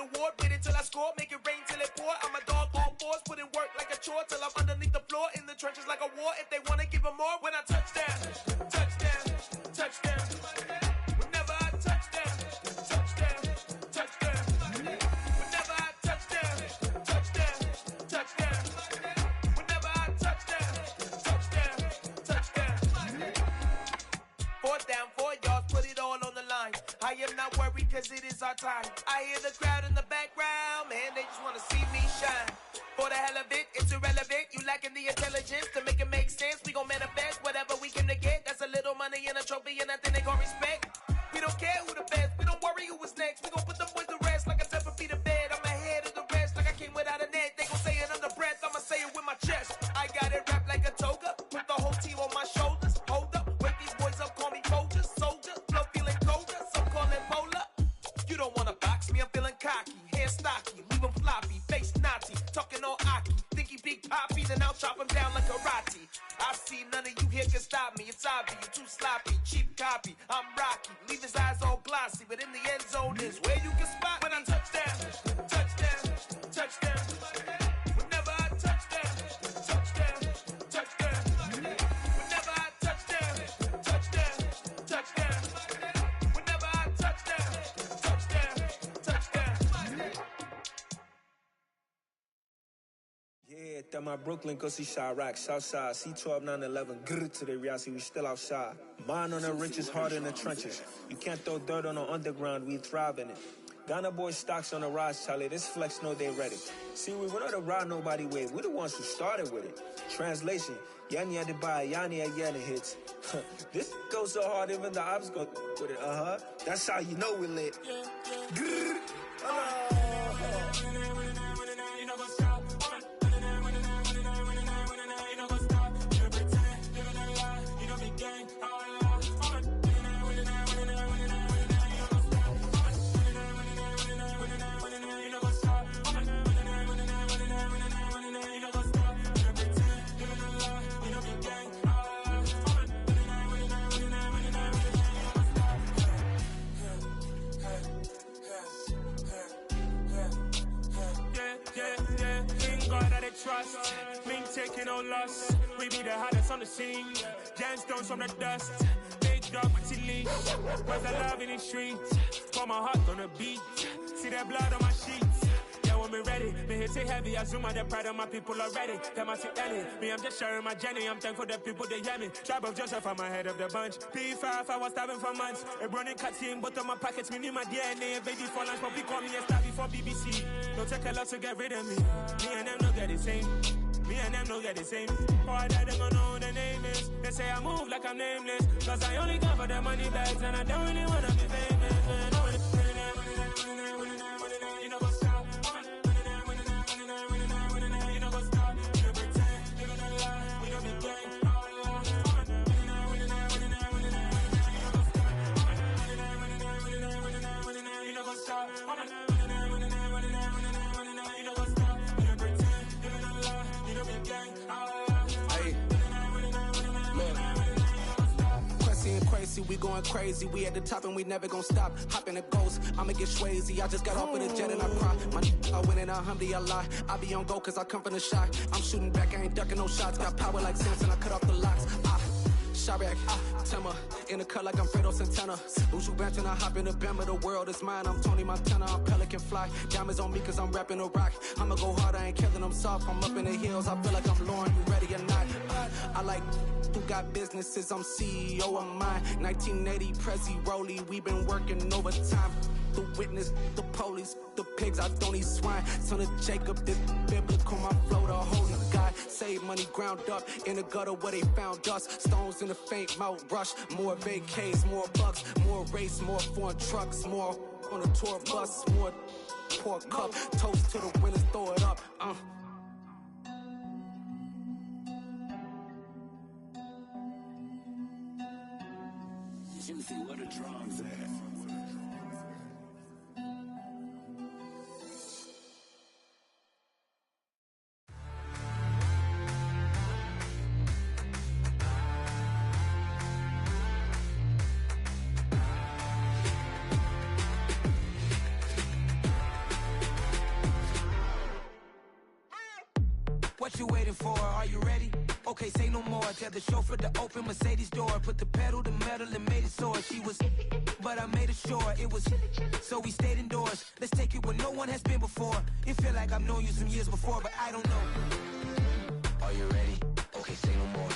award, wait until I score, make it rain till it pour. I'm a dog on fours, put in work like a chore till I'm underneath the floor, in the trenches like a war. If they wanna give them more, when I touch down, touchdown, touchdown. Whenever I touch down, touchdown, touchdown. Whenever I touch down, touchdown, touchdown. Whenever I touch down, touchdown, touchdown. 4th down, 4 yards, put it all on the line. I am not worried cause it is our time. I hear the crowd in the background, man, they just wanna see me shine. For the hell of it, it's irrelevant. You lacking the intelligence to make it make sense. We gon' manifest whatever we came to get. That's a little money and a trophy and nothing they gon' respect. We don't care who the best, we don't worry who was next. We gon' put them boys to rest like a 7 feet of bed. I'm ahead of the rest like I came without a net. They gon' say it under breath, I'ma say it with my chest. I got it wrapped like a toga, put the whole team on my shoulders. Hold up, wake these boys up, call me soldiers, soldier. Flow feeling colder, some call it polar. You don't wanna box me, I'm feeling cocky. Hair stocky, leave him floppy, face naughty. Talking all aki, think he big poppy, then I'll chop him down like karate. I see none of you here can stop me. It's obvious, you too sloppy, cheap copy. I'm Rocky, leave his eyes all glossy, but in the end zone is where you can spot when I touch down, touchdown, touchdown. Whenever I touch down, touchdown, touchdown. Whenever I touch down, touchdown, touchdown. Whenever I touch down, touchdown, touchdown. Yeah, that my Brooklyn, go see Chirac, Southside, C12 911, grrr to the Riasi, we still outside. Mine on the riches, hard in the trenches. You can't throw dirt on the underground, we thrive in it. Ghana boys stocks on the rise, Charlie, this flex know they ready. See, we were not to ride nobody way, we the ones who started with it. Translation, Yani had to buy, Yani again hits. This goes so hard, even the ops go with it, That's how you know we lit. Grrr, trust, me taking no loss. We be the hottest on the scene. Gemstones from the dust. Big dog with leash. Where's the love in the streets? Pour my heart on the beat. See that blood on my sheets. Yeah, when we ready, me hit it heavy. I zoom out the pride of my people already. Them I see Ellie. Me, I'm just sharing my journey. I'm thankful that people they hear me. Tribe of Joseph, I'm ahead of the bunch. P5, I was starving for months. A running cut team, but on my pockets, me need my DNA. Baby for lunch, but we call me a star before BBC. Don't take a lot to get rid of me. Me and them don't get the same. Me and them don't get the same. All that they gonna know who the name is. They say I move like I'm nameless. Cause I only come for the money bags and I don't really wanna be famous. Man, you know what's up. You know what's up. You pretend, living a lie. We don't be gang. You know what's up. We going crazy, we at the top and we never gon' stop. Hop in a ghost, I'ma get swayzy. I just got off with a jet and I cry. I win in a Humvee, I lie. I be on go cause I come from the shot. I'm shooting back, I ain't ducking no shots. Got power like Samson, I cut off the locks. Chirac, Timmer, in the cut like I'm Fredo Santana. Uju Benton, I hop in the Bama, the world is mine. I'm Tony Montana, I'm Pelican Fly. Diamonds on me cause I'm rapping a rock. I'ma go hard, I ain't killing them soft. I'm up in the hills, I feel like I'm Lauren, you ready or not? I like who got businesses, I'm CEO of mine. 1980, Prezi Rolly, we been working overtime. The witness, the police, the pigs, I don't eat swine. Son of Jacob, this biblical, my flow, the holy God. Save money ground up in the gutter where they found us. Stones in the faint mouth rush. More vacays, more bucks, more race, more foreign trucks, more on a tour bus, more pour cup. Toast to the winners, throw it up. Juicy, where the drums at? What you waiting for? Are you ready? Okay, say no more. Tell the chauffeur to open Mercedes door. Put the pedal to metal and made it soar. She was, but I made it sure it was. So we stayed indoors. Let's take it where no one has been before. It feel like I've known you some years before, but I don't know. Are you ready? Okay, say no more.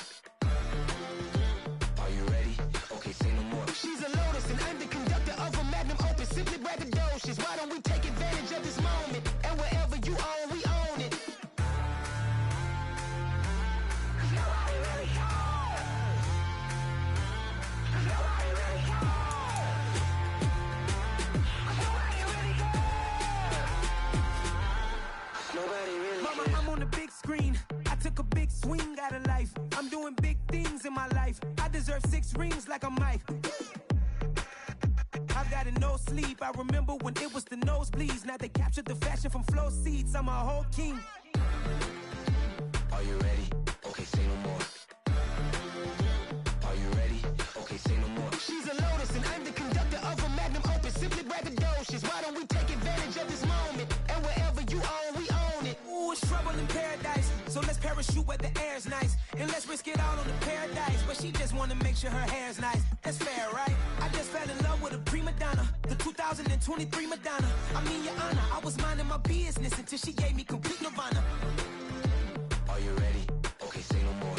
Are you ready? Okay, say no more. She's a Lotus and I'm the conductor of a magnum opus. Simply braggadocious. Why don't we take advantage of this moment? And wherever you own, we own it. Mama, I'm on the big screen. I took a big swing out of life. I'm doing big things in my life. I deserve 6 rings like a Mike. I've got no sleep. I remember when it was the nosebleeds. Now they captured the fashion from flow seats. I'm a whole king. Are you ready? Okay, say no more. Are you ready? Okay, say no more. She's a Lotus and I'm the conductor of a magnum opus. Simply braggadocious. Why don't we take advantage of this moment? And wherever you own, we own it. Ooh, it's trouble in paradise. So let's parachute where the air's nice. And let's risk it all on the paradise. But she just wanna make sure her hair's nice. That's fair, right? I just fell in love with a prima donna. The 2023 Madonna. I mean, your honor, I was minding my business until she gave me complete nirvana. Are you ready? Okay, say no more.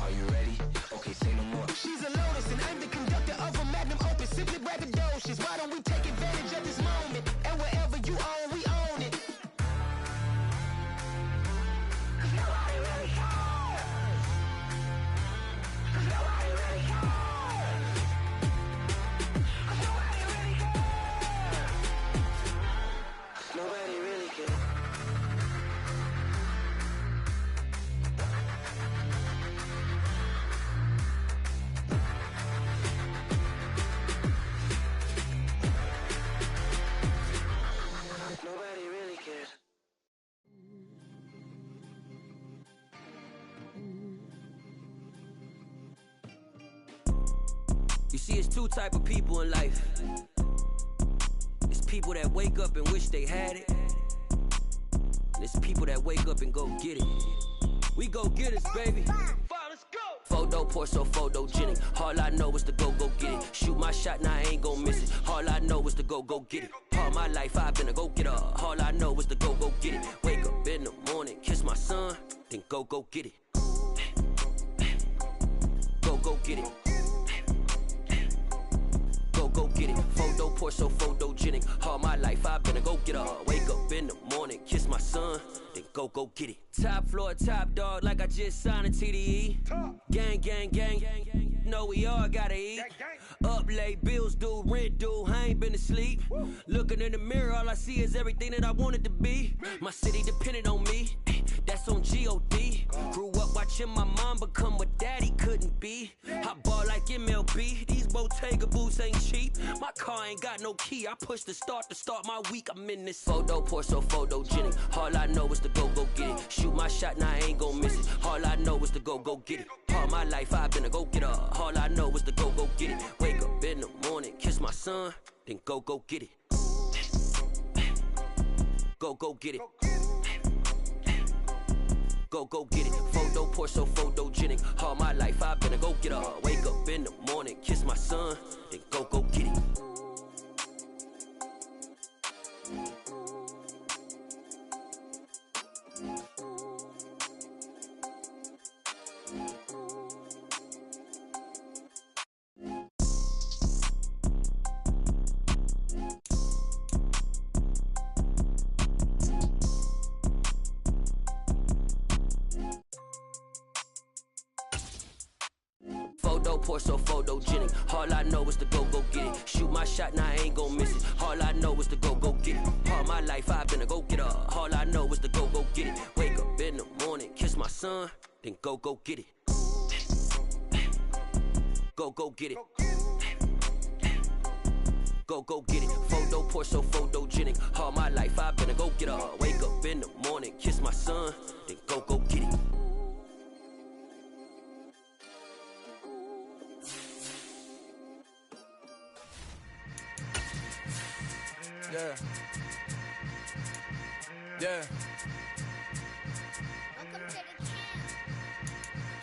Are you ready? Okay, say no more. She's a Lotus and I'm the conductor of a magnum opus. Simply braggadocious. Why don't we take advantage of this moment? And wherever you own, we own it. Nobody really cares. Nobody really cares. Nobody really cares. Nobody really cares. Nobody really cares. You see, it's 2 type of people in life. It's people that wake up and wish they had it. And it's people that wake up and go get it. We go get it, baby. Let's go. Photo pour so photogenic. All I know is to go get it. Shoot my shot, now I ain't gon' miss it. All I know is to go get it. All my life I've been a go getter. All I know is to go get it. Wake up in the morning, kiss my son, then go get it. Go get it. Go get it. Photo pour so photogenic. All my life I've been a go getter. Wake up in the morning, kiss my son, then go get it. Top floor, top dog, like I just signed a TDE. Gang, gang, gang. Know we all gotta eat. Up late, bills due, rent due, I ain't been asleep. Looking in the mirror, all I see is everything that I wanted to be. My city depended on me, that's on G.O.D. Grew up watching my mom become what daddy couldn't be. I ball like MLB, these Bottega boots ain't cheap. My car ain't got no key, I push the start to start my week. I'm in this photo pour so photogenic. All I know is to go get it. Shoot my shot, now I ain't gon' miss it. All I know is to go get it. All my life I've been a go getter. All I know is to go get it. Wake up in the morning, kiss my son, then go get it. Go get it. Go get it. Photo pour so photogenic. All my life I've been a go getter. Wake up in the morning, kiss my son, then go get it. Photo pour so photogenic. All I know is to go get it. Shoot my shot, now I ain't gon' miss it. All I know is to go get it. All my life I've been a go getter. All I know is to go get it. Wake up in the morning, kiss my son, then go get it. Go get it. Go get it. Photo pour so photogenic. All my life I've been a go getter. Wake up in the morning, kiss my son, then go get it. Yeah.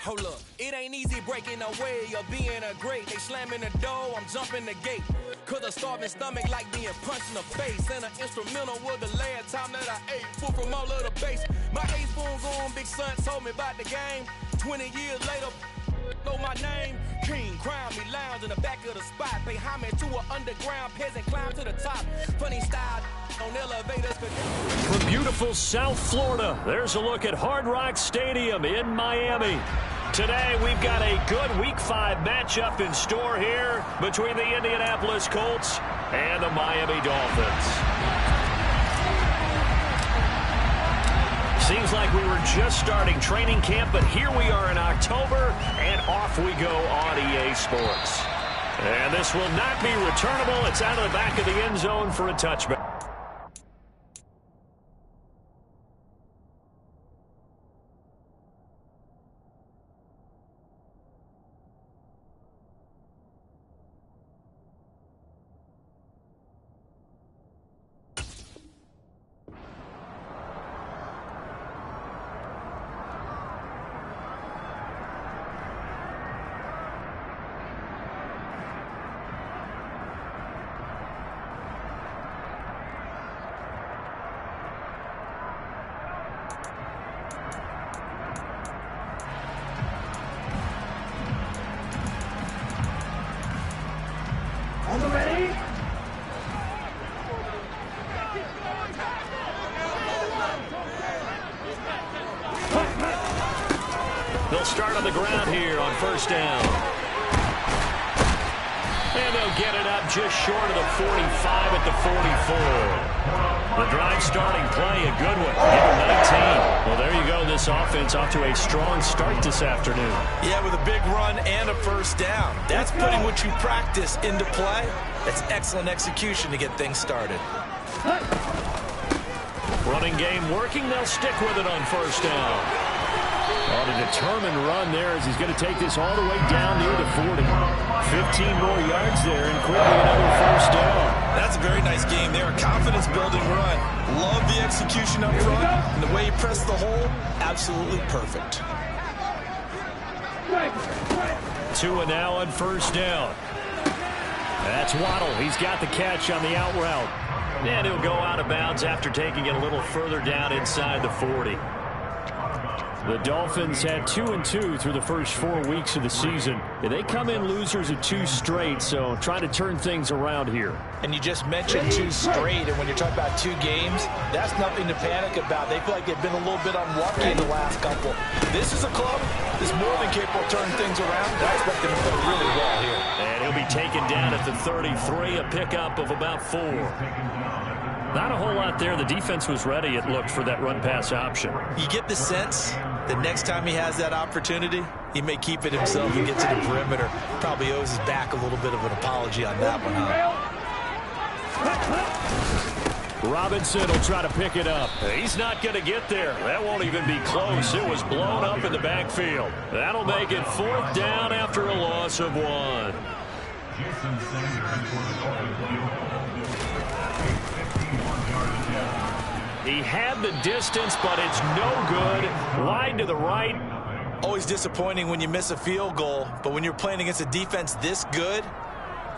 Hold up, it ain't easy breaking away or being a great. They slamming the door, I'm jumping the gate. Cause a starving stomach like being punched in the face. And an instrumental was the last time that I ate. Food from all of the base. My ace spoons on, big son told me about the game. 20 years later, know my name. King, crown me, lounge in the back of the spot. Pay homage to an underground peasant, climb to the top. Funny style on elevators. From beautiful South Florida, there's a look at Hard Rock Stadium in Miami. Today, we've got a good Week 5 matchup in store here between the Indianapolis Colts and the Miami Dolphins. Seems like we were just starting training camp, but here we are in October, and off we go on EA Sports. And this will not be returnable. It's out of the back of the end zone for a touchback. They'll start on the ground here on first down. And they'll get it up just short of the 45 at the 44. The drive starting play, a good one. Give him 19. Well, there you go. This offense off to a strong start this afternoon. Yeah, with a big run and a first down. That's putting what you practice into play. That's excellent execution to get things started. Running game working. They'll stick with it on first down. On a determined run there as he's going to take this all the way down near the 40. 15 more yards there and quickly another first down. That's a very nice game there. A confidence-building run. Love the execution up front. And the way he pressed the hole, absolutely perfect. Tua now on first down. That's Waddle. He's got the catch on the out route. And he'll go out of bounds after taking it a little further down inside the 40. The Dolphins had 2-2 through the first 4 weeks of the season. They come in losers of 2 straight, so trying to turn things around here. And you just mentioned 2 straight, and when you're talking about 2 games, that's nothing to panic about. They feel like they've been a little bit unlucky in the last couple. This is a club that's more than capable of turning things around. I expect them to play really well here. And he'll be taken down at the 33, a pickup of about 4. Not a whole lot there. The defense was ready, it looked, for that run-pass option. You get the sense that next time he has that opportunity, he may keep it himself and get to the perimeter. Probably owes his back a little bit of an apology on that one, huh? Robinson will try to pick it up. He's not going to get there. That won't even be close. It was blown up in the backfield. That'll make it 4th down after a loss of 1. He had the distance, but it's no good. Wide to the right. Always disappointing when you miss a field goal, but when you're playing against a defense this good,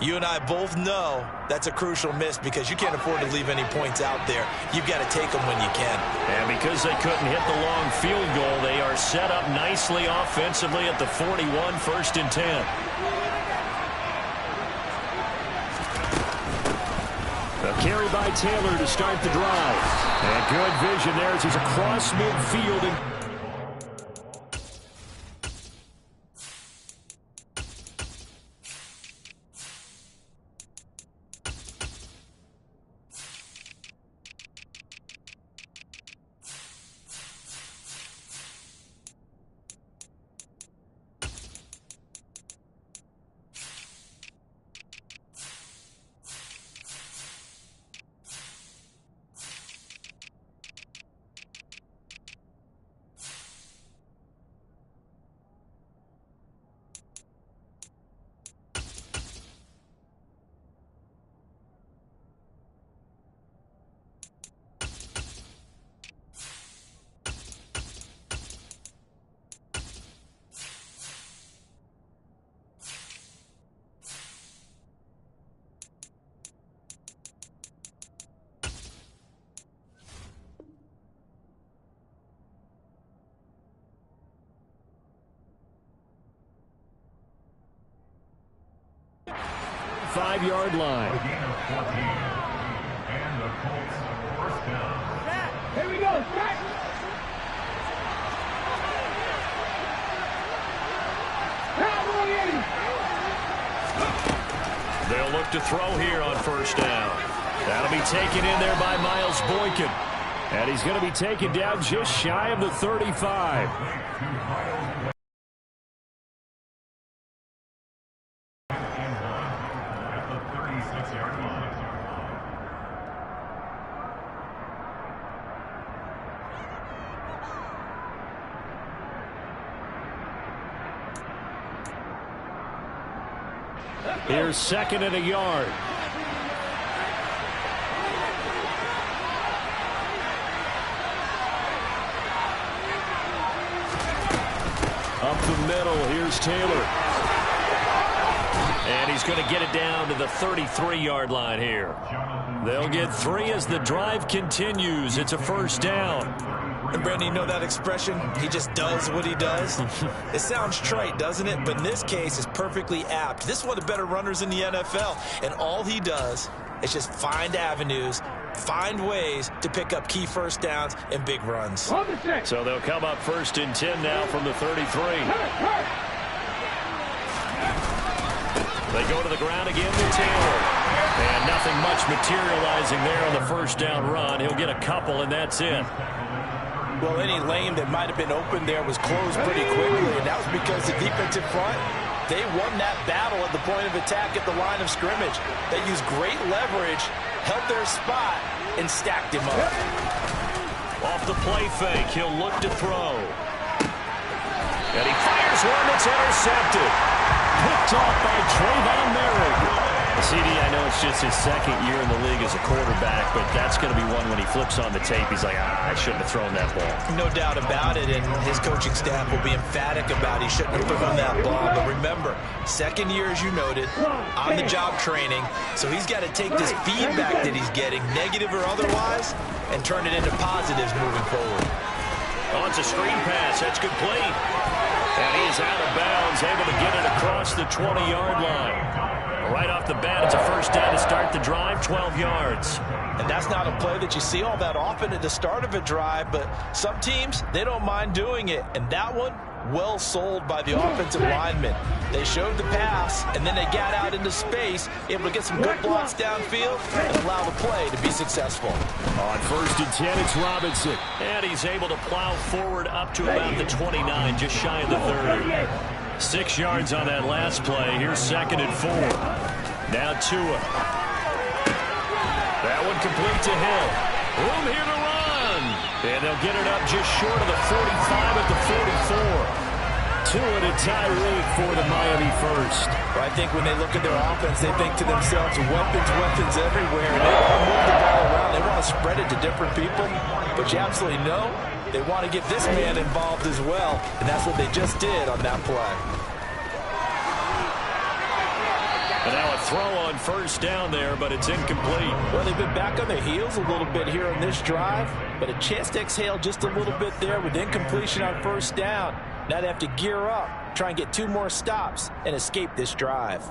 you and I both know that's a crucial miss because you can't afford to leave any points out there. You've got to take them when you can. And because they couldn't hit the long field goal, they are set up nicely offensively at the 41, 1st and 10. A carry by Taylor to start the drive. And good vision there as he's across midfield. And 35-yard line. And the Colts first down. Here we go. They'll look to throw here on first down. That'll be taken in there by Miles Boykin. And he's going to be taken down just shy of the 35. At the 36-yard line. Here's second and a yard. Up the middle, here's Taylor. And he's going to get it down to the 33-yard line here. They'll get 3 as the drive continues. It's a first down. And Brandon, you know that expression? He just does what he does. It sounds trite, doesn't it? But in this case, it's perfectly apt. This is one of the better runners in the NFL. And all he does is just find avenues, find ways to pick up key first downs and big runs. So they'll come up first and 10 now from the 33. They go to the ground again with Taylor. And nothing much materializing there on the first down run. He'll get a couple, and that's it. Well, any lane that might have been open there was closed pretty quickly, and that was because the defensive front, they won that battle at the point of attack at the line of scrimmage. They used great leverage, held their spot, and stacked him up. Off the play fake, he'll look to throw. And he fires one that's intercepted. Picked off by Trayvon Merrick. CD, I know it's just his second year in the league as a quarterback, but that's going to be one when he flips on the tape. He's like, I shouldn't have thrown that ball. No doubt about it, and his coaching staff will be emphatic about he shouldn't have thrown that ball. But remember, second year, as you noted, on-the-job training, so he's got to take this feedback that he's getting, negative or otherwise, and turn it into positives moving forward. Oh, it's a screen pass. That's complete. And he is out of bounds, able to get it across the 20-yard line. Right off the bat, it's a first down to start the drive, 12 yards. And that's not a play that you see all that often at the start of a drive, but some teams, they don't mind doing it. And that one, well sold by the offensive linemen. They showed the pass, and then they got out into space, able to get some good blocks downfield and allow the play to be successful. On first and 10, it's Robinson. And he's able to plow forward up to about the 29, just shy of the 30. 6 yards on that last play. Here's second and 4. Now Tua. That one complete to Hill. Room here to run. And they'll get it up just short of the 45 at the 44. Tua to Tyreek for the Miami first. Well, I think when they look at their offense, they think to themselves, weapons everywhere. And they want to move the ball around. They want to spread it to different people. But you absolutely know they want to get this man involved as well, and that's what they just did on that play. And now a throw on first down there, but it's incomplete. Well, they've been back on their heels a little bit here on this drive, but a chance to exhale just a little bit there with incompletion on first down. Now they have to gear up, try and get 2 more stops, and escape this drive.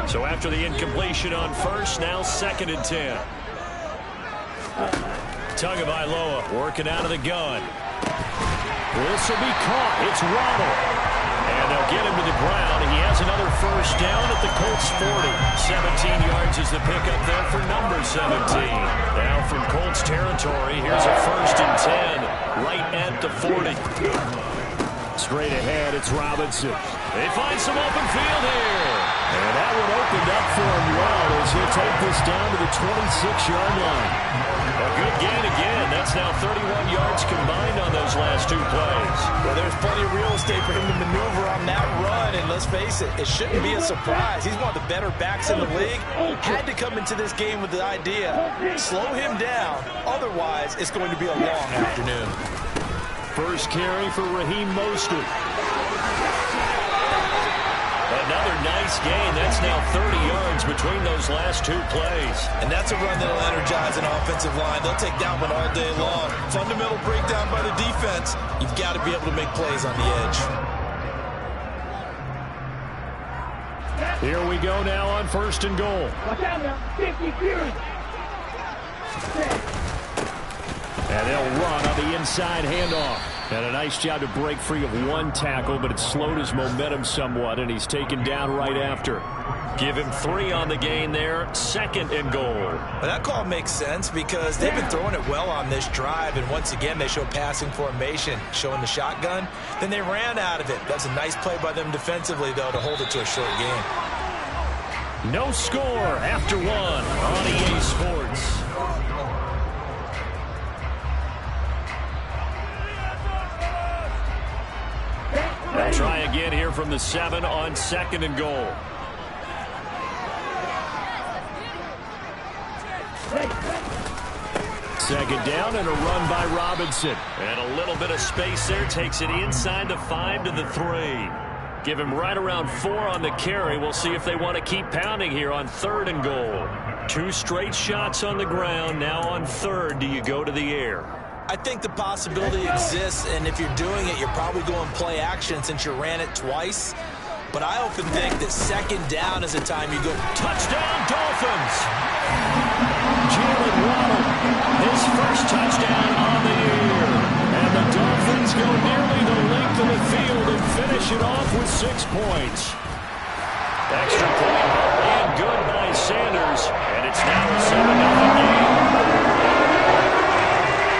So after the incompletion on first, now second and 10. Tagovailoa working out of the gun. This will be caught. It's Waddle. And they'll get him to the ground. He has another first down at the Colts 40. 17 yards is the pickup there for number 17. Now from Colts territory, here's a first and 10 right at the 40. Straight ahead, it's Robinson. They find some open field here. And that one opened up for him well as he'll take this down to the 26-yard line. A good gain again. That's now 31 yards combined on those last 2 plays. Well, there's plenty of real estate for him to maneuver on that run. And let's face it, it shouldn't be a surprise. He's one of the better backs in the league. Had to come into this game with the idea, slow him down. Otherwise, it's going to be a long afternoon. First carry for Raheem Mostert. Another nice gain. That's now 30 yards between those last two plays. And that's a run that'll energize an offensive line. They'll take that one all day long. Fundamental breakdown by the defense. You've got to be able to make plays on the edge. Here we go now on 1st and goal. Watch out now. 50 clear. And they'll run on the inside handoff. And a nice job to break free of one tackle, but it slowed his momentum somewhat, and he's taken down right after. Give him 3 on the gain there. 2nd and goal. Well, that call makes sense because they've been throwing it well on this drive, and once again they show passing formation, showing the shotgun. Then they ran out of it. That's a nice play by them defensively, though, to hold it to a short game. No score after 1 on EA Sports. They'll try again here from the 7 on 2nd and goal. Second down and a run by Robinson. And a little bit of space there. Takes it inside the 5 to the 3. Give him right around 4 on the carry. We'll see if they want to keep pounding here on 3rd and goal. 2 straight shots on the ground. Now on 3rd, do you go to the air? I think the possibility exists, and if you're doing it, you're probably going play action since you ran it twice. But I often think that 2nd down is the time you go. Touchdown, Dolphins! Jalen Waddle, his first touchdown on the year. And the Dolphins go nearly the length of the field and finish it off with 6 points. Extra point and good by Sanders, and it's now a 7-0 game.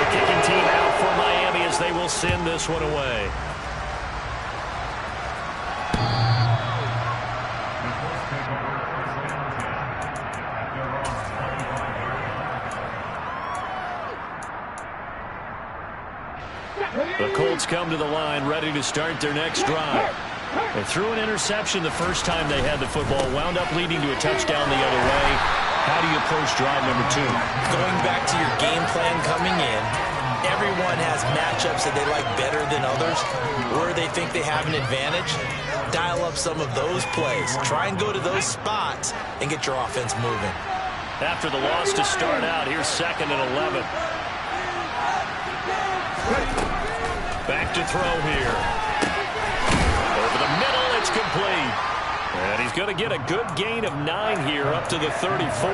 Kicking team out for Miami as they will send this one away. The Colts come to the line ready to start their next drive. They threw an interception the first time they had the football, wound up leading to a touchdown the other way. How do you approach drive number 2? Going back to your game plan coming in, everyone has matchups that they like better than others, where they think they have an advantage. Dial up some of those plays. Try and go to those spots and get your offense moving. After the loss to start out, here's 2nd and 11. Back to throw here. Over the middle, it's complete. And he's going to get a good gain of 9 here up to the 34.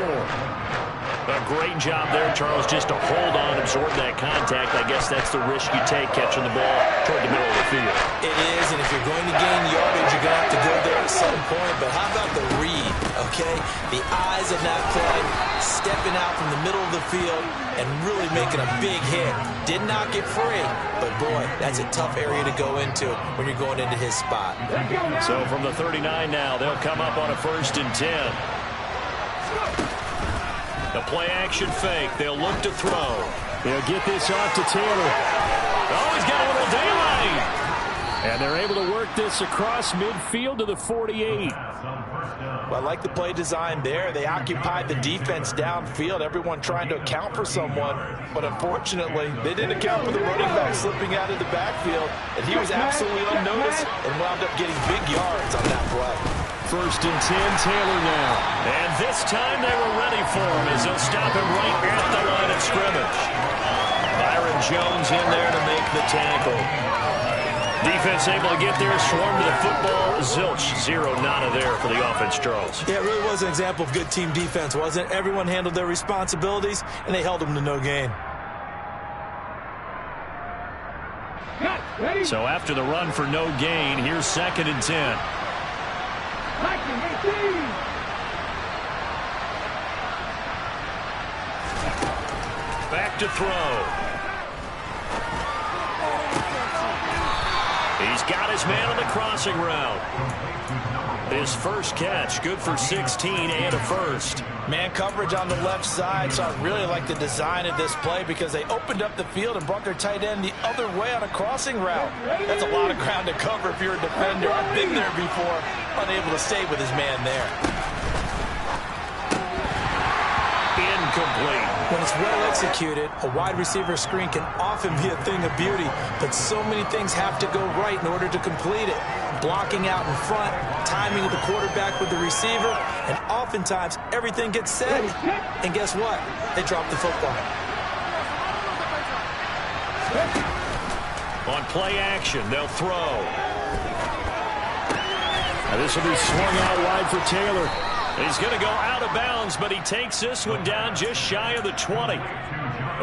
A great job there, Charles, just to hold on, absorb that contact. I guess that's the risk you take catching the ball toward the middle of the field. It is, and if you're going to gain yardage, you're going to have to go there at some point. But how about the read, okay? The eyes of that play, stepping out from the middle of the field and really making a big hit. Did not get free, but boy, that's a tough area to go into when you're going into his spot. So from the 39 now, they'll come up on a 1st and 10. The play-action fake. They'll look to throw. They'll get this off to Taylor. Oh, he's got a little daylight. And they're able to work this across midfield to the 48. Well, I like the play design there. They occupied the defense downfield, everyone trying to account for someone. But unfortunately, they didn't account for the running back slipping out of the backfield. And he was absolutely unnoticed and wound up getting big yards on that play. 1st and 10, Taylor now. And this time they were ready for him as they'll stop him right at the line of scrimmage. Byron Jones in there to make the tackle. Defense able to get there, swarm to the football. Zilch, 0 nada there for the offense, Charles. Yeah, it really was an example of good team defense, wasn't it? Everyone handled their responsibilities, and they held them to no gain. So after the run for no gain, here's 2nd and 10. Back to throw. He's got his man on the crossing route. His first catch, good for 16 and a first. Man coverage on the left side, so I really like the design of this play because they opened up the field and brought their tight end the other way on a crossing route. That's a lot of ground to cover if you're a defender. I've been there before, unable to stay with his man there. Incomplete. When it's well executed, a wide receiver screen can often be a thing of beauty, but so many things have to go right in order to complete it. Blocking out in front, timing of the quarterback with the receiver, and oftentimes everything gets set. And guess what? They drop the football. On play action, they'll throw. Now this will be swung out wide for Taylor. He's going to go out of bounds, but he takes this one down just shy of the 20.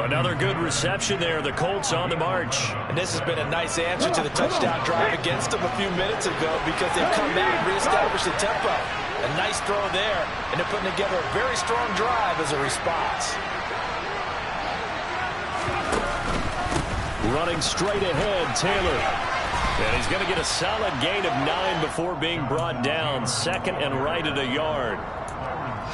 Another good reception there. The Colts on the march. And this has been a nice answer to the touchdown drive against them a few minutes ago because they've come back and reestablished the tempo. A nice throw there, and they're putting together a very strong drive as a response. Running straight ahead, Taylor. And he's going to get a solid gain of 9 before being brought down. Second and right at a yard.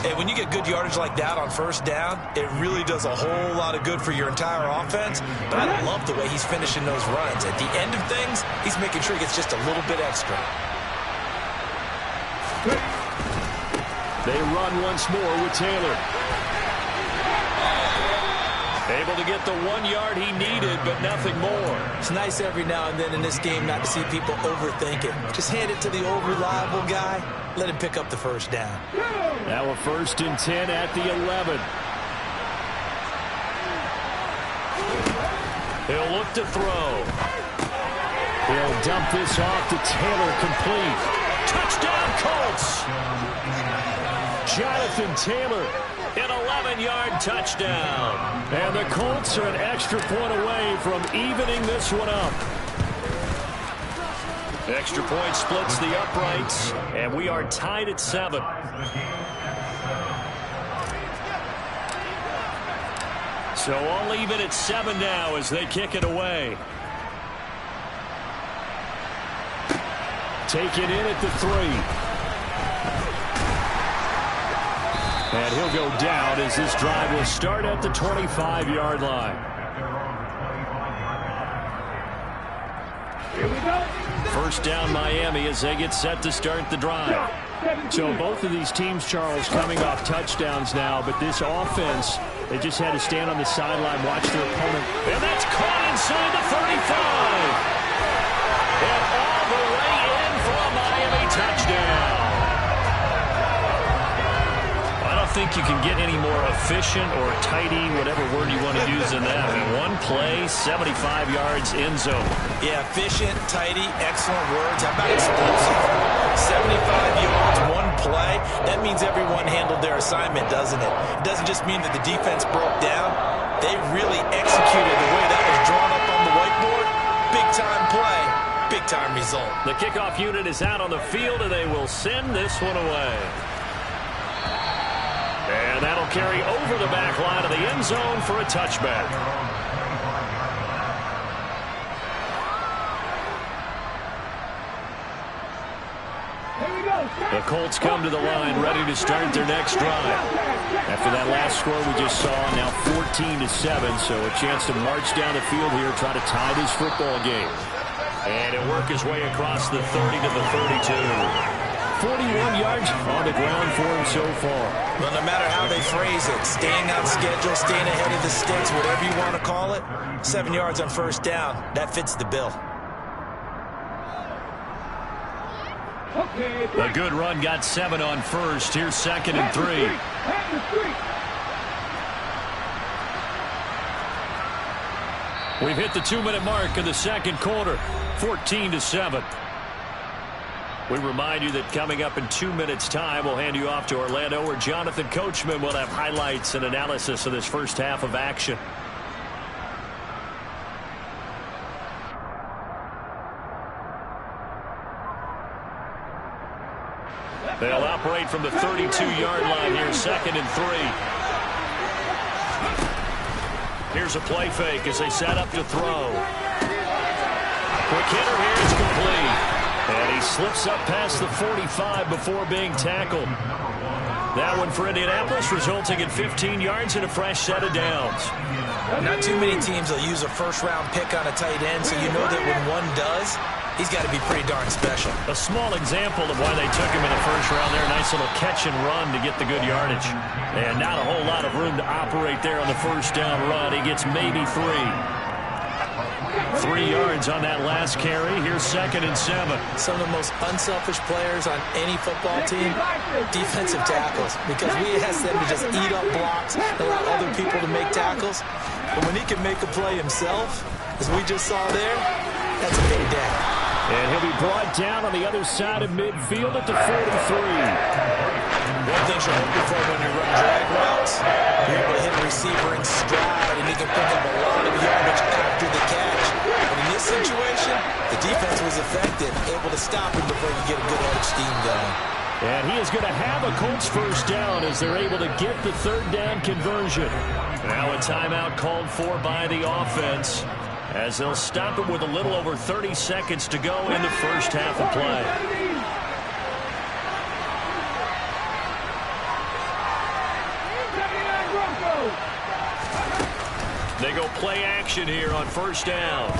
Hey, when you get good yardage like that on first down, it really does a whole lot of good for your entire offense. But I love the way he's finishing those runs. At the end of things, he's making sure he gets just a little bit extra. They run once more with Taylor. Able to get the 1 yard he needed, but nothing more. It's nice every now and then in this game not to see people overthink it. Just hand it to the old reliable guy. Let him pick up the first down. Now a 1st and 10 at the 11. He'll look to throw. He'll dump this off to Taylor, complete. Touchdown Colts! Jonathan Taylor, an 11-yard touchdown. And the Colts are an extra point away from evening this one up. Extra point splits the uprights, and we are tied at 7. So all even at 7 now as they kick it away. Take it in at the 3. And he'll go down as this drive will start at the 25-yard line. Here we go. First down Miami as they get set to start the drive. So both of these teams, Charles, coming off touchdowns now, but this offense, they just had to stand on the sideline, watch their opponent. And that's caught inside the 35. And all the way in for a Miami touchdown. I don't think you can get any more efficient or tidy, whatever word you want to use in that. I mean, one play, 75 yards, end zone. Yeah, efficient, tidy, excellent words. How about explosive? 75 yards, one play. That means everyone handled their assignment, doesn't it? It doesn't just mean that the defense broke down. They really executed the way that was drawn up on the whiteboard. Big-time play, big-time result. The kickoff unit is out on the field, and they will send this one away. And that'll carry over the back line of the end zone for a touchback. The Colts come to the line ready to start their next drive. After that last score we just saw, now 14-7, so a chance to march down the field here, try to tie this football game. And he'll work his way across the 30 to the 32. 41 yards on the ground for him so far. Well, no matter how they phrase it, staying on schedule, staying ahead of the sticks, whatever you want to call it, 7 yards on first down, that fits the bill. A good run got 7 on first. Here's 2nd and 3. We've hit the 2-minute mark in the second quarter, 14-7. We remind you that coming up in 2 minutes' time, we'll hand you off to Orlando, where Jonathan Coachman will have highlights and analysis of this first half of action. They'll operate from the 32-yard line here, 2nd and 3. Here's a play fake as they set up to throw. Quick hitter here is complete. And he slips up past the 45 before being tackled. That one for Indianapolis, resulting in 15 yards and a fresh set of downs. Not too many teams will use a first-round pick on a tight end, so you know that when one does, he's got to be pretty darn special. A small example of why they took him in the first round there. Nice little catch and run to get the good yardage. And not a whole lot of room to operate there on the first down run. He gets maybe 3. 3 yards on that last carry. Here's 2nd and 7. Some of the most unselfish players on any football team, defensive tackles, because we ask them to just eat up blocks, allow other people to make tackles. But when he can make a play himself, as we just saw there, that's a big day. And he'll be brought down on the other side of midfield at the 43. One thing you're hoping for when you run drag routes, you're able to hit a receiver in stride, and he can pick up a lot of yardage after the catch. But in this situation, the defense was effective, able to stop him before he could get a good edge scheme going. And he is going to have a Colts first down as they're able to get the 3rd down conversion. Now a timeout called for by the offense, as they'll stop it with a little over 30 seconds to go in the first half of play. They go play action here on first down.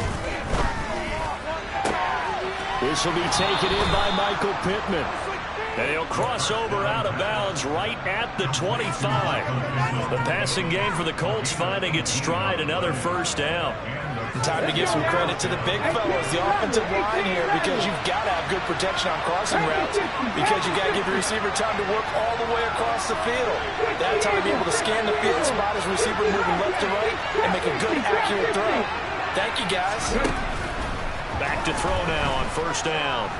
This will be taken in by Michael Pittman. And he'll cross over out of bounds right at the 25. The passing game for the Colts finding its stride, another first down. Time to give some credit to the big fellas, the offensive line here, because you've got to have good protection on crossing routes, because you've got to give your receiver time to work all the way across the field. That time to be able to scan the field, spot his receiver moving left to right, and make a good, accurate throw. Thank you, guys. Back to throw now on first down.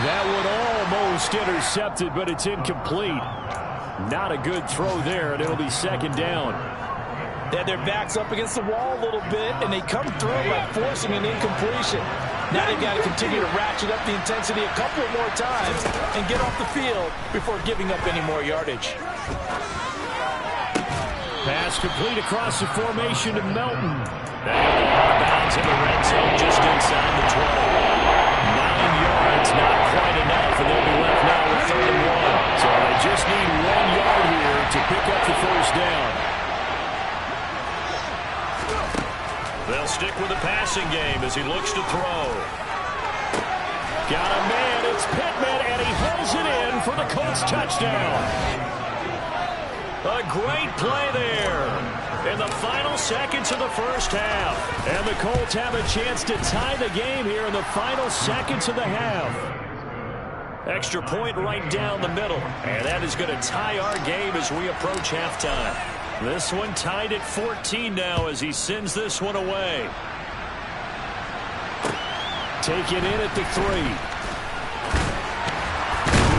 That one almost intercepted, but it's incomplete. Not a good throw there, and it'll be 2nd down. They had their backs up against the wall a little bit, and they come through by forcing an incompletion. Now they've got to continue to ratchet up the intensity a couple more times and get off the field before giving up any more yardage. Pass complete across the formation to Melton. Now out of bounds in the red zone just inside the 20. 9 yards, not quite enough, and they'll be left now with 3rd and 1. So they just need 1 yard here to pick up the first down. They'll stick with the passing game as he looks to throw. Got a man, it's Pittman, and he holds it in for the Colts touchdown. A great play there in the final seconds of the first half. And the Colts have a chance to tie the game here in the final seconds of the half. Extra point right down the middle. And that is going to tie our game as we approach halftime. This one tied at 14 now as he sends this one away. Taken in at the 3.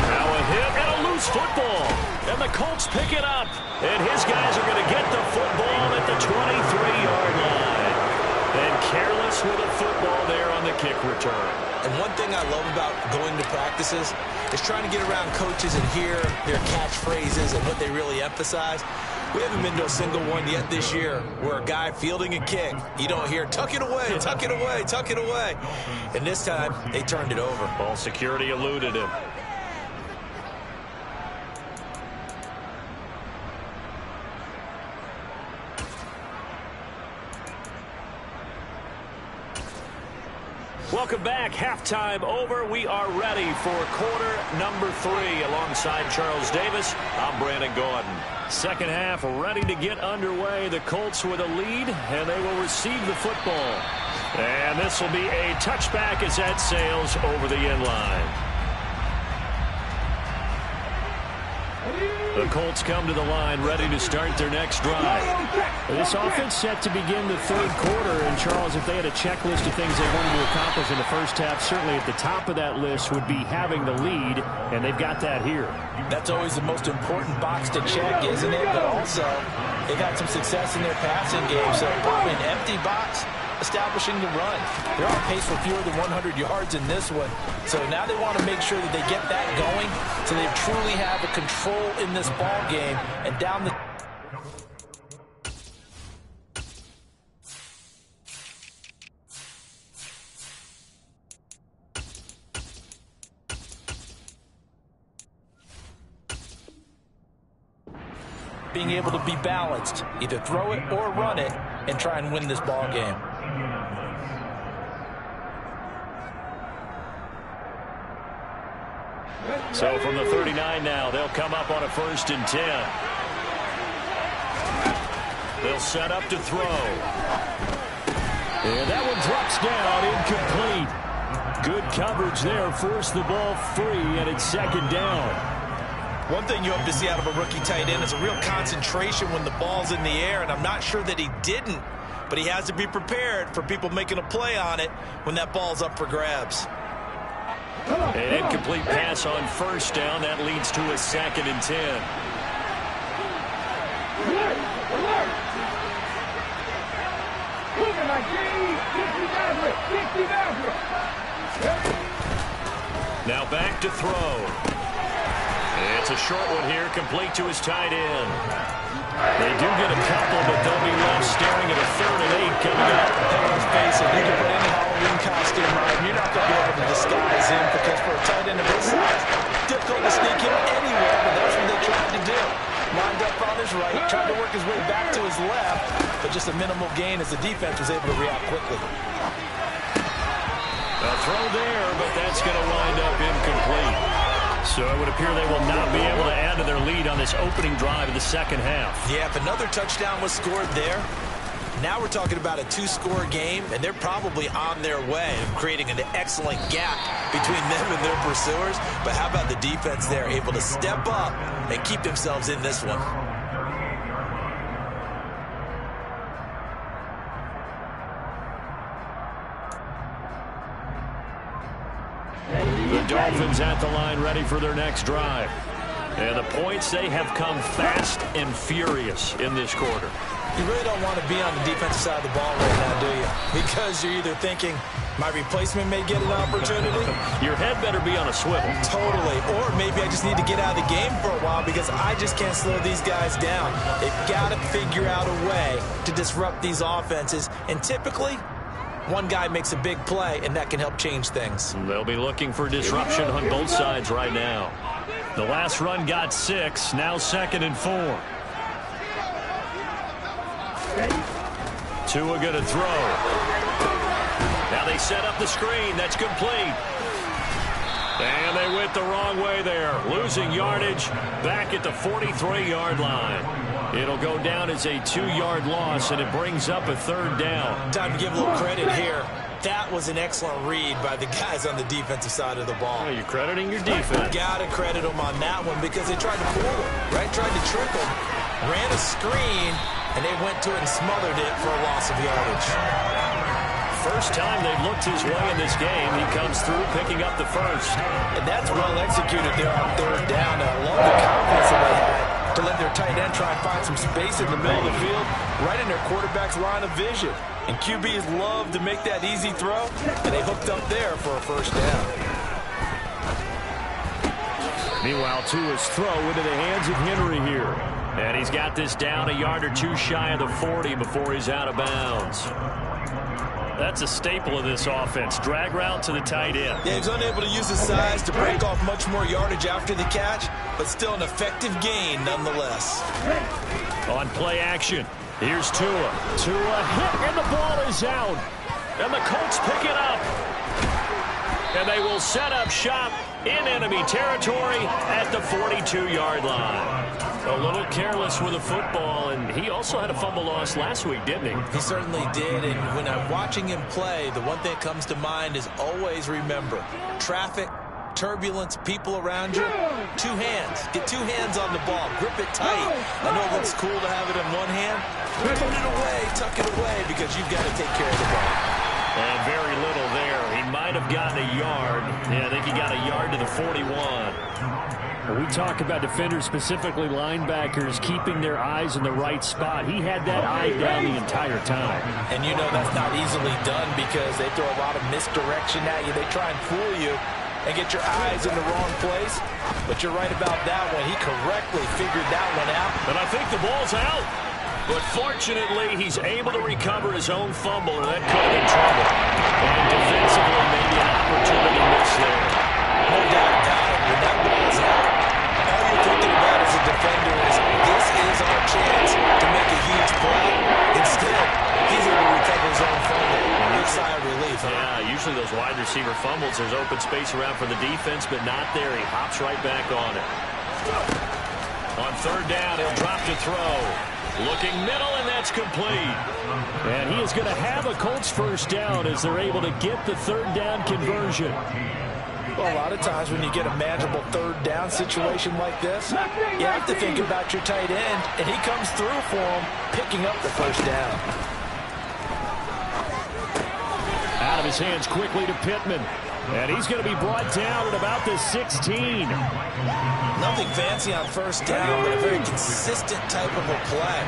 Now a hit and a loose football. And the Colts pick it up. And his guys are going to get the football at the 23-yard line. And careless with a football there on the kick return. And one thing I love about going to practices is trying to get around coaches and hear their catchphrases and what they really emphasize. We haven't been to a single one yet this year where a guy fielding a kick, you don't hear, tuck it away, tuck it away, tuck it away. And this time, they turned it over. Ball security eluded him. Welcome back. Halftime over. We are ready for quarter number 3. Alongside Charles Davis, I'm Brandon Gordon. Second half ready to get underway. The Colts with a lead, and they will receive the football. And this will be a touchback as that sails over the end line. The Colts come to the line ready to start their next drive. This offense set to begin the 3rd quarter. And, Charles, if they had a checklist of things they wanted to accomplish in the first half, certainly at the top of that list would be having the lead, and they've got that here. That's always the most important box to check, isn't it? But also, they've had some success in their passing game, so probably an empty box establishing the run. They're on pace for fewer than 100 yards in this one. So now they want to make sure that they get that going so they truly have a control in this ball game and down the... being able to be balanced, either throw it or run it, and try and win this ball game. So from the 39 now, they'll come up on a 1st and 10. They'll set up to throw. And that one drops down, incomplete. Good coverage there, forced the ball free, and it's 2nd down. One thing you hope to see out of a rookie tight end is a real concentration when the ball's in the air, and I'm not sure that he didn't, but he has to be prepared for people making a play on it when that ball's up for grabs. An incomplete pass on 1st down. That leads to a 2nd and 10. Now back to throw. It's a short one here, complete to his tight end. They do get a couple, but they'll be left staring at a 3rd and 8 coming up. Let's face it, you can put any Halloween costume on, you're not going to be able to disguise him, because for a tight end of his size, it's difficult to sneak him anywhere, but that's what they tried to do. Lined up on his right, tried to work his way back to his left, but just a minimal gain as the defense was able to react quickly. A throw there, but that's going to wind up incomplete. So it would appear they will not be able to add to their lead on this opening drive of the 2nd half. Yeah, if another touchdown was scored there, now we're talking about a 2-score game, and they're probably on their way of creating an excellent gap between them and their pursuers. But how about the defense there, able to step up and keep themselves in this one? The Dolphins at the line, ready for their next drive. And the points, they have come fast and furious in this quarter. You really don't want to be on the defensive side of the ball right now, do you? Because you're either thinking, my replacement may get an opportunity. Your head better be on a swivel. Totally. Or maybe I just need to get out of the game for a while because I just can't slow these guys down. They've got to figure out a way to disrupt these offenses. And typically, one guy makes a big play, and that can help change things. They'll be looking for disruption on both sides right now. The last run got 6, now 2nd and 4. Tua going to throw. Now they set up the screen. That's complete. And they went the wrong way there. Losing yardage back at the 43-yard line. It'll go down as a 2-yard loss, and it brings up a 3rd down. Time to give a little credit here. That was an excellent read by the guys on the defensive side of the ball. Well, you're crediting your defense. Got to credit them on that one because they tried to fool them, right? Tried to trick them. Ran a screen, and they went to it and smothered it for a loss of yardage. First time they've looked his way in this game. He comes through picking up the first. And that's well executed there on 3rd down. I love the confidence that they had to let their tight end try and find some space in the middle of the field, right in their quarterback's line of vision. And QBs love to make that easy throw, and they hooked up there for a 1st down. Meanwhile, Tua's throw into the hands of Henry here. And he's got this down a yard or 2 shy of the 40 before he's out of bounds. That's a staple of this offense. Drag route to the tight end. Yeah, he's unable to use his size to break off much more yardage after the catch, but still an effective gain nonetheless. On play action, here's Tua. Tua hit, and the ball is out. And the Colts pick it up. And they will set up shop in enemy territory at the 42-yard line. A little careless with the football, and he also had a fumble loss last week, didn't he? He certainly did, and when I'm watching him play, the one thing that comes to mind is always remember, traffic, turbulence, people around you, 2 hands. Get 2 hands on the ball. Grip it tight. I know it looks cool to have it in one hand. Put it away, tuck it away, because you've got to take care of the ball. And very little there. He might have gotten a yard. Yeah, I think he got a yard to the 41. We talk about defenders, specifically linebackers, keeping their eyes in the right spot. He had that eye down the entire time. And you know that's not easily done because they throw a lot of misdirection at you. They try and fool you and get your eyes in the wrong place. But you're right about that one. He correctly figured that one out. But I think the ball's out. But fortunately, he's able to recover his own fumble, or that could have been trouble. And defensively, maybe an opportunity missed there. No doubt about it. When that ball's out, all you're thinking about as a defender is, this is our chance to make a huge play. Instead, he's able to recover his own fumble. Big sigh of relief. Yeah, usually those wide wide receiver fumbles. There's open space around for the defense, but not there. He hops right back on it. On third down, he'll drop to throw. Looking middle, and that's complete. And he is going to have a Colts first down as they're able to get the third down conversion. Well, a lot of times when you get a manageable third down situation like this, you have to think about your tight end, and he comes through for him, picking up the first down. Out of his hands quickly to Pittman. And he's going to be brought down at about the 16. Nothing fancy on first down, but a very consistent type of a play.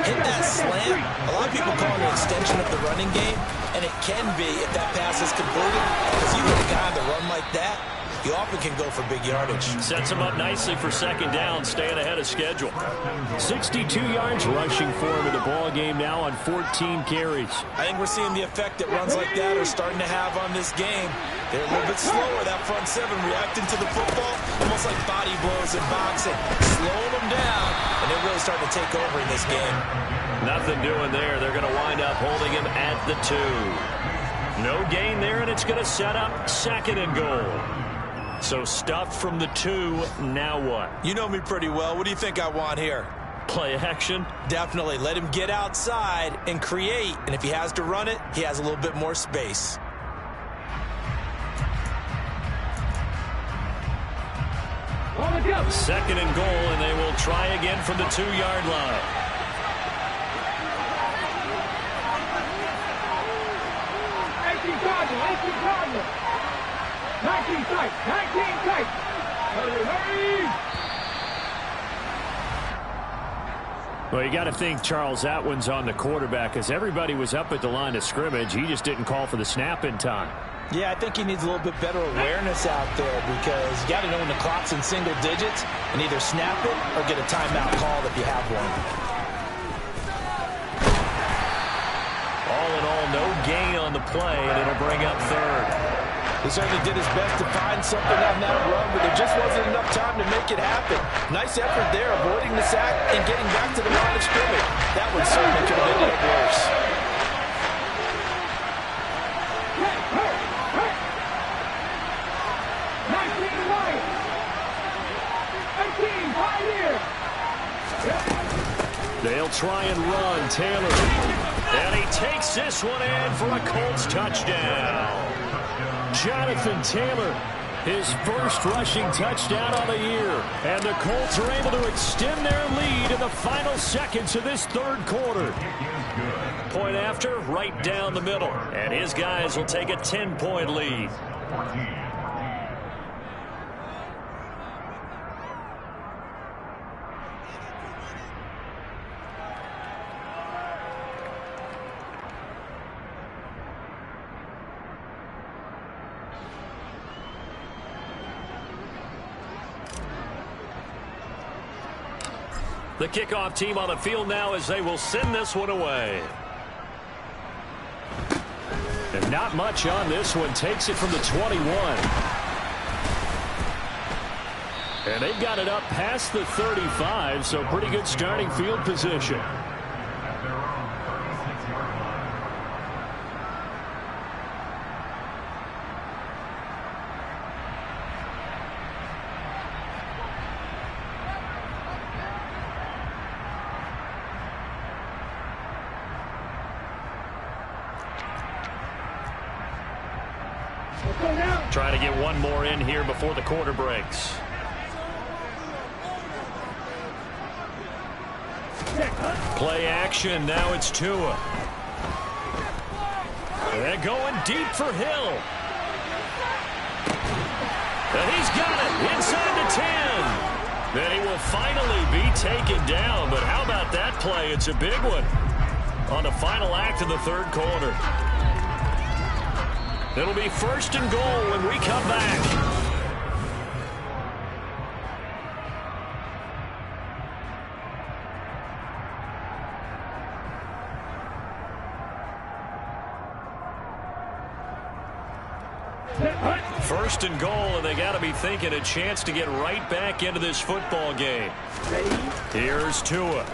Hit that slant. A lot of people call it an extension of the running game, and it can be if that pass is completed. Because you hit a guy on the run like that, you often can go for big yardage. Sets him up nicely for second down, staying ahead of schedule. 62 yards rushing for him in the ball game now on 14 carries. I think we're seeing the effect that runs like that are starting to have on this game. They're a little bit slower, that front seven, reacting to the football, almost like body blows in boxing. Slowing them down, and they're really starting to take over in this game. Nothing doing there. They're going to wind up holding him at the 2. No gain there, and it's going to set up second and goal. So stuffed from the 2, now what? You know me pretty well. What do you think I want here? Play action? Definitely. Let him get outside and create, and if he has to run it, he has a little bit more space. Second and goal, and they will try again from the 2-yard line. Well, you got to think Champ1ons on the quarterback, as everybody was up at the line of scrimmage. He just didn't call for the snap in time. Yeah, I think he needs a little bit better awareness out there, because you got to know when the clock's in single digits and either snap it or get a timeout called if you have one. All in all, no gain on the play, and it'll bring up third. He certainly did his best to find something on that run, but there just wasn't enough time to make it happen. Nice effort there, avoiding the sack and getting back to the line of scrimmage. That one certainly could have ended up worse. They'll try and run. Taylor. And he takes this one in for a Colts touchdown. Jonathan Taylor, his first rushing touchdown on the year. And the Colts are able to extend their lead in the final seconds of this third quarter. Point after, right down the middle. And his guys will take a 10-point lead. The kickoff team on the field now as they will send this one away. And not much on this one. Takes it from the 21. And they've got it up past the 35, so pretty good starting field position. Try to get one more in here before the quarter breaks. Play action. Now it's Tua. They're going deep for Hill. And he's got it inside the 10. Then he will finally be taken down. But how about that play? It's a big one on the final act of the third quarter. It'll be first and goal when we come back. First and goal, and they got to be thinking a chance to get right back into this football game. Here's Tua.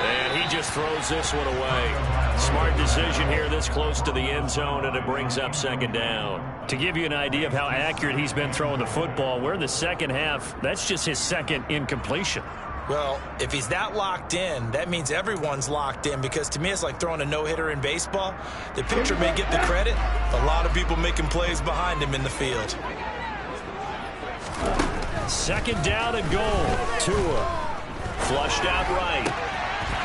And he just just throws this one away. Smart decision here this close to the end zone, and it brings up second down. To give you an idea of how accurate he's been throwing the football, we're in the second half. That's just his second incompletion. Well, if he's that locked in, that means everyone's locked in, because to me it's like throwing a no-hitter in baseball. The pitcher may get the credit. A lot of people making plays behind him in the field. Second down and goal. Tua. Flushed out right.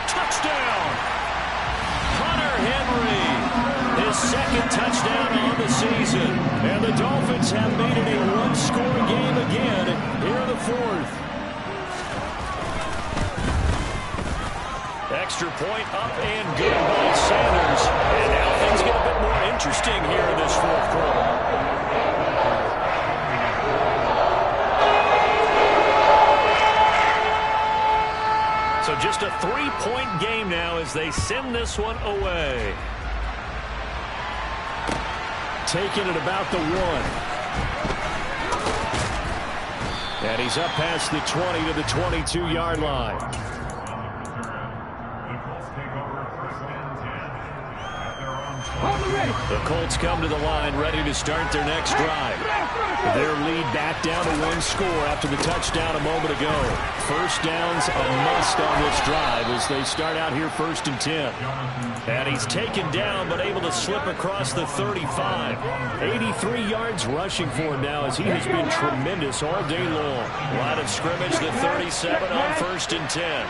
Touchdown! Hunter Henry. His second touchdown on the season. And the Dolphins have made it a one-score game again here in the fourth. Extra point up and good by Sanders. And now things get a bit more interesting here in this fourth quarter. So just a three-point game now as they send this one away. Taking it about the 1. And he's up past the 20 to the 22-yard line. The Colts come to the line ready to start their next drive. Their lead back down to one score after the touchdown a moment ago. First down's a must on this drive as they start out here 1st and 10. And he's taken down but able to slip across the 35. 83 yards rushing for him now as he has been tremendous all day long. Line of scrimmage, the 37 on 1st and 10.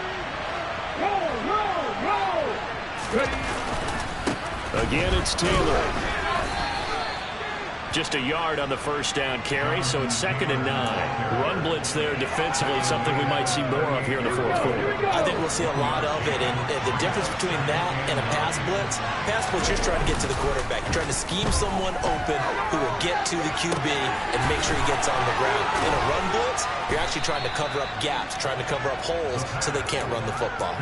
Again, it's Taylor. Just a yard on the first down carry, so it's 2nd and 9. Run blitz there defensively, something we might see more of here in the fourth quarter. I think we'll see a lot of it, and the difference between that and a pass blitz, you're just trying to get to the quarterback. You're trying to scheme someone open who will get to the QB and make sure he gets on the ground. In a run blitz, you're actually trying to cover up gaps, trying to cover up holes so they can't run the football.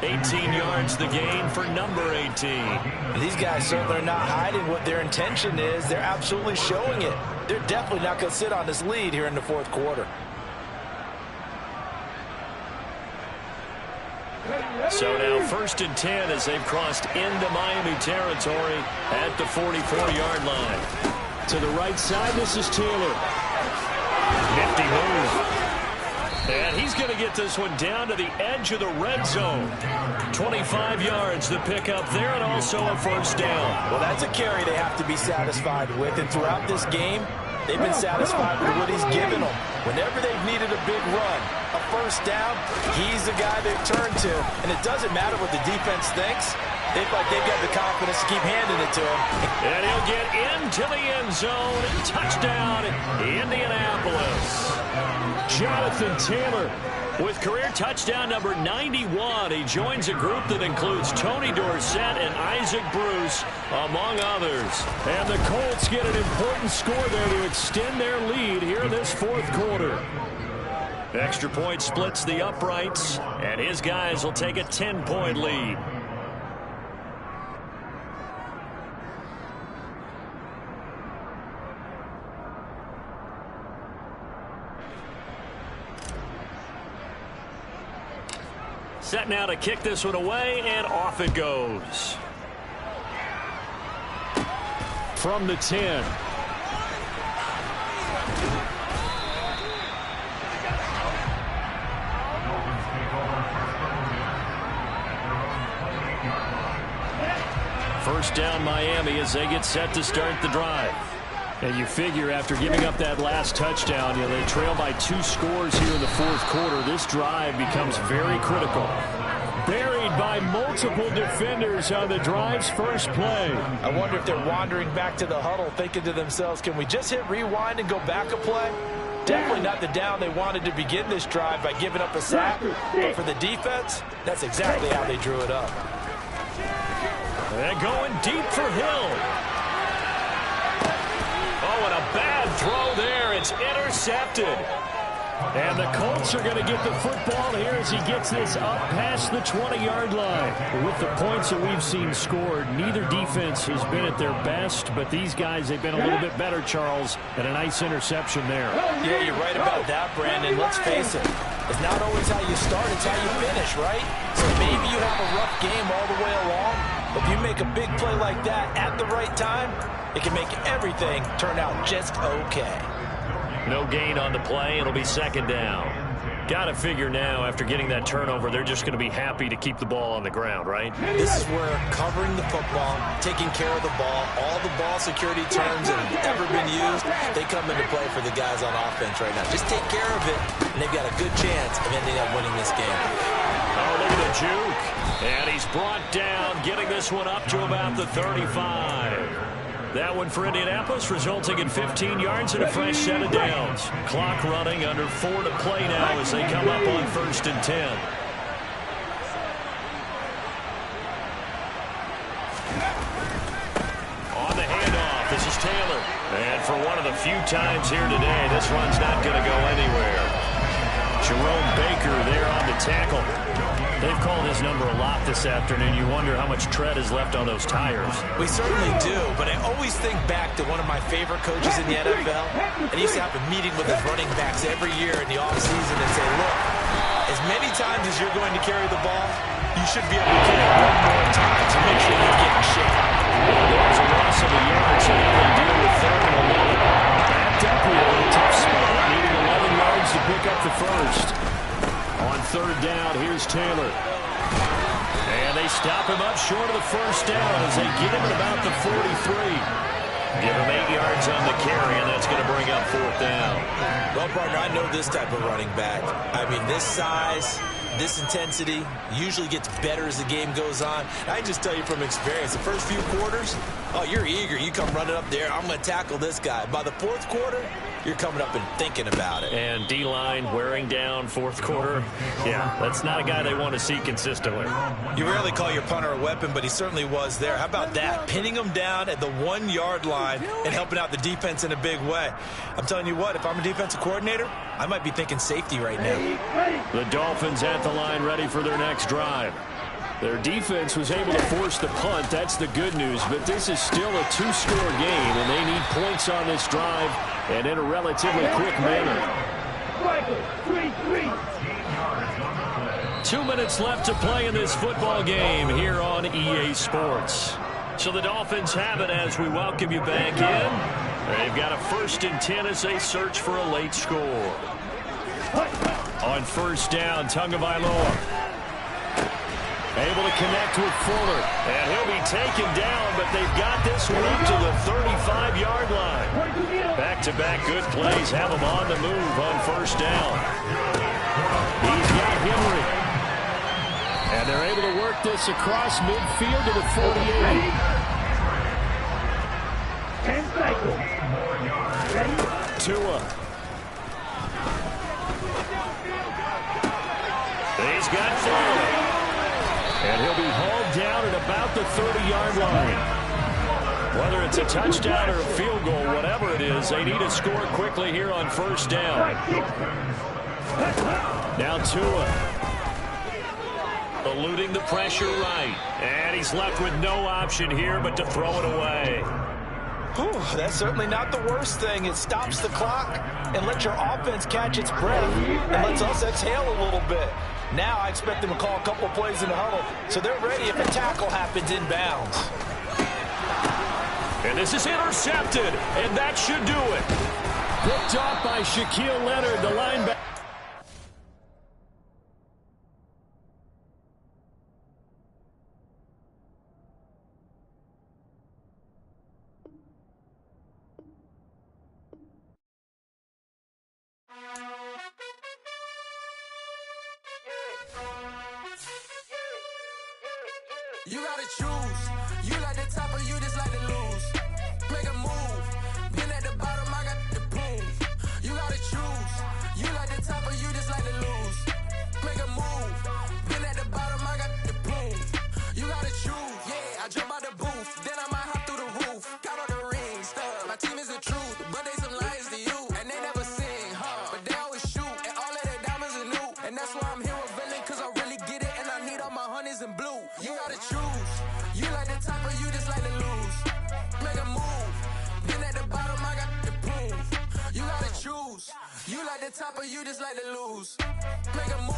18 yards the gain for number 18. These guys certainly are not hiding what their intention is. They're absolutely showing it. They're definitely not going to sit on this lead here in the fourth quarter. So now 1st and 10 as they've crossed into Miami territory at the 44-yard line. To the right side, this is Taylor. Nifty move. And he's going to get this one down to the edge of the red zone. 25 yards the pickup there, and also a first down. Well, that's a carry they have to be satisfied with. And throughout this game, they've been satisfied with what he's given them. Whenever they've needed a big run, a first down, he's the guy they've turned to. And it doesn't matter what the defense thinks. They feel like they've got the confidence to keep handing it to him. And he'll get into the end zone. Touchdown, Indianapolis. Jonathan Taylor with career touchdown number 91. He joins a group that includes Tony Dorsett and Isaac Bruce, among others. And the Colts get an important score there to extend their lead here in this fourth quarter. Extra point splits the uprights, and his guys will take a 10-point lead. Set now to kick this one away, and off it goes. From the 10. First down Miami as they get set to start the drive. And you figure after giving up that last touchdown, they trail by 2 scores here in the fourth quarter. This drive becomes very critical. Buried by multiple defenders on the drive's first play. I wonder if they're wandering back to the huddle thinking to themselves, can we just hit rewind and go back a play? Definitely not the down they wanted to begin this drive by giving up a sack. But for the defense, that's exactly how they drew it up. They're going deep for Hill. Oh, and a bad throw there. It's intercepted. And the Colts are going to get the football here as he gets this up past the 20-yard line. With the points that we've seen scored, neither defense has been at their best, but these guys, they've been a little bit better, Charles, and a nice interception there. Yeah, you're right about that, Brandon. Let's face it. It's not always how you start, it's how you finish, right? So maybe you have a rough game all the way along, but if you make a big play like that at the right time, it can make everything turn out just okay. No gain on the play. It'll be second down. Got to figure now, after getting that turnover, they're just going to be happy to keep the ball on the ground, right? This is where covering the football, taking care of the ball, all the ball security terms that have ever been used, they come into play for the guys on offense right now. Just take care of it, and they've got a good chance of ending up winning this game. Oh, look at the juke. And he's brought down, getting this one up to about the 35. That one for Indianapolis, resulting in 15 yards and a fresh set of downs. Clock running, under 4 to play now as they come up on 1st and 10. On the handoff, this is Taylor. And for one of the few times here today, this run's not going to go anywhere. Jerome Baker there on the tackle. They've called his number a lot this afternoon. You wonder how much tread is left on those tires. We certainly do, but I always think back to one of my favorite coaches in the NFL, and he used to have a meeting with his running backs every year in the offseason and say, look, as many times as you're going to carry the ball, you should be able to carry it one more time to make sure you get in shape. There's a loss of a yard, so now they deal with 3rd and 11. Backed up here in a tough spot, needing 11 yards to pick up the first. On 3rd down, here's Taylor. And they stop him up short of the first down as they get him at about the 43. Give him 8 yards on the carry, and that's going to bring up 4th down. Well, partner, I know this type of running back. I mean, this size, this intensity usually gets better as the game goes on. I just tell you from experience, the first few quarters, oh, you're eager. You come running up there, I'm going to tackle this guy. By the 4th quarter, you're coming up and thinking about it. And D-line wearing down 4th quarter. Yeah, that's not a guy they want to see consistently. You rarely call your punter a weapon, but he certainly was there. How about that? Pinning him down at the 1-yard line and helping out the defense in a big way. I'm telling you what, if I'm a defensive coordinator, I might be thinking safety right now. The Dolphins at the line ready for their next drive. Their defense was able to force the punt. That's the good news. But this is still a 2-score game, and they need points on this drive and in a relatively quick manner. 2 minutes left to play in this football game here on EA Sports. So the Dolphins have it as we welcome you back in. They've got a 1st and 10 as they search for a late score. On 1st down, Tagovailoa. Able to connect with Fuller. And he'll be taken down, but they've got this one up to the 35-yard line. Back-to-back good plays have him on the move on 1st down. He's got Henry. And they're able to work this across midfield to the 48. 10 seconds. Tua. He's got Fuller. And he'll be hauled down at about the 30-yard line. Whether it's a touchdown or a field goal, whatever it is, they need to score quickly here on 1st down. Now Tua. Eluding the pressure right. And he's left with no option here but to throw it away. Whew, that's certainly not the worst thing. It stops the clock and lets your offense catch its breath and lets us exhale a little bit. Now I expect them to call a couple plays in the huddle, so they're ready if a tackle happens inbounds. And this is intercepted, and that should do it. Picked off by Shaquille Leonard, the linebacker. You gotta choose. You like the top or you just like to lose. Make a move. Been at the bottom, I got the boom. You gotta choose. You like the top or you just like to lose. Make a move. Been at the bottom, I got the boom. You gotta choose. Yeah, I jump out the booth. Then I might hop through the roof. Count on the ring stuff. My team is the truth, but they some liars to you. And they never sing, but they always shoot. And all of their diamonds are new. And that's why I'm here with Villain, cause I really get it. And I need all my honeys in blue. You gotta choose. You like the top or you just like to lose. Make a move. Been at the bottom, I got the boom. You gotta choose. You like the top or you just like to lose. Make a move.